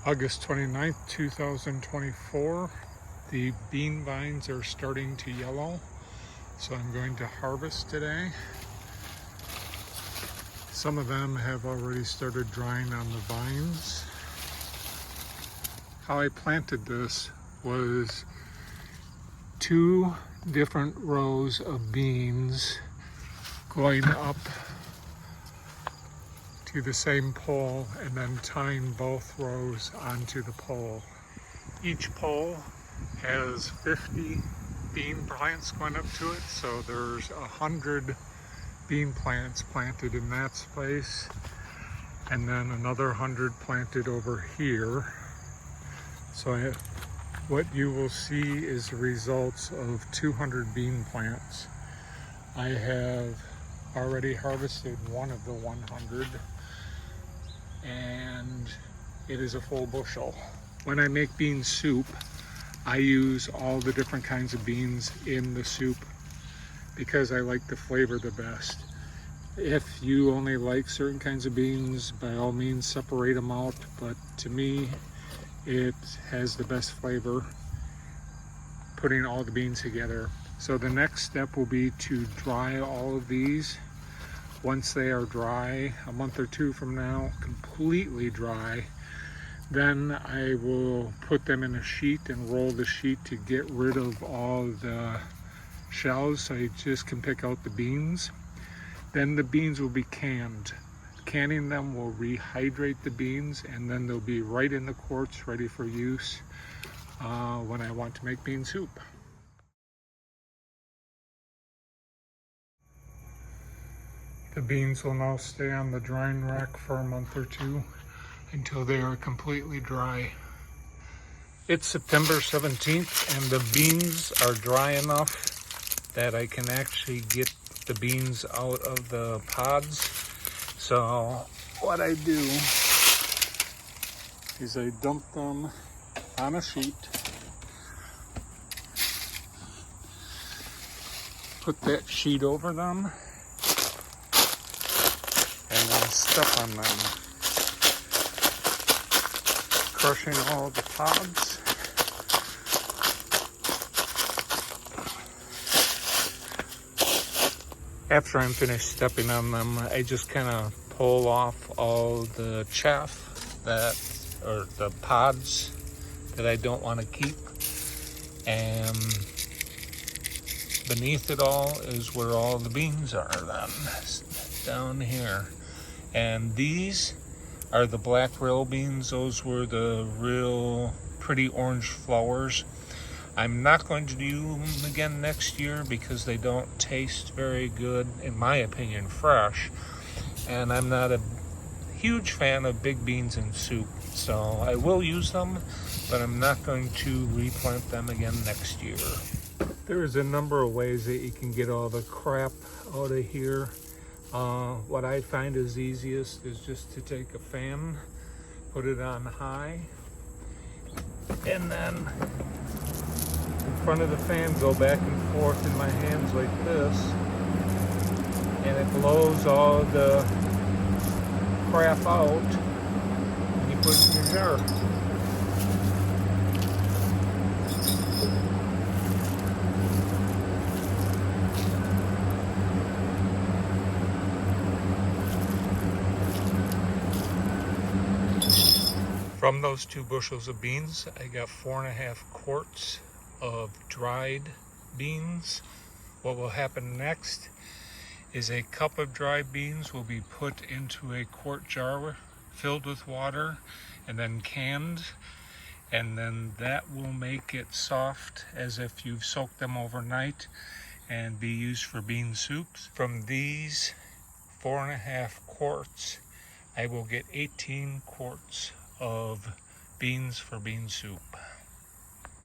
August 29th, 2024. The bean vines are starting to yellow, so I'm going to harvest today. Some of them have already started drying on the vines. How I planted this was 2 different rows of beans going up to the same pole and then tying both rows onto the pole. Each pole has 50 bean plants going up to it, so there's 100 bean plants planted in that space, and then another 100 planted over here. So what you will see is the results of 200 bean plants. I have already harvested one of the 100, and it is a full bushel. When I make bean soup, I use all the different kinds of beans in the soup because I like the flavor the best. If you only like certain kinds of beans, by all means separate them out, but to me it has the best flavor putting all the beans together. So the next step will be to dry all of these. Once they are dry, a month or 2 from now, completely dry, then I will put them in a sheet and roll the sheet to get rid of all the shells, so you just can pick out the beans. Then the beans will be canned. Canning them will rehydrate the beans, and then they'll be right in the quarts ready for use when I want to make bean soup. The beans will now stay on the drying rack for a month or 2 until they are completely dry. It's September 17th and the beans are dry enough that I can actually get the beans out of the pods. So what I do is I dump them on a sheet, put that sheet over them, and then step on them, crushing all the pods. After I'm finished stepping on them, I just kind of pull off all the chaff or the pods that I don't want to keep. And beneath it all is where all the beans are then, down here. And these are the black rail beans. Those were the real pretty orange flowers. I'm not going to do them again next year because they don't taste very good, in my opinion, fresh. And I'm not a huge fan of big beans in soup, so I will use them, but I'm not going to replant them again next year. There's a number of ways that you can get all the crap out of here. What I find is easiest is just to take a fan, put it on high, and then in front of the fan go back and forth in my hands like this, and it blows all the crap out, and you put it in your jar. From those 2 bushels of beans, I got 4.5 quarts of dried beans. What will happen next is a cup of dried beans will be put into a quart jar filled with water and then canned, and then that will make it soft as if you've soaked them overnight and be used for bean soups. From these 4.5 quarts, I will get 18 quarts of beans for bean soup.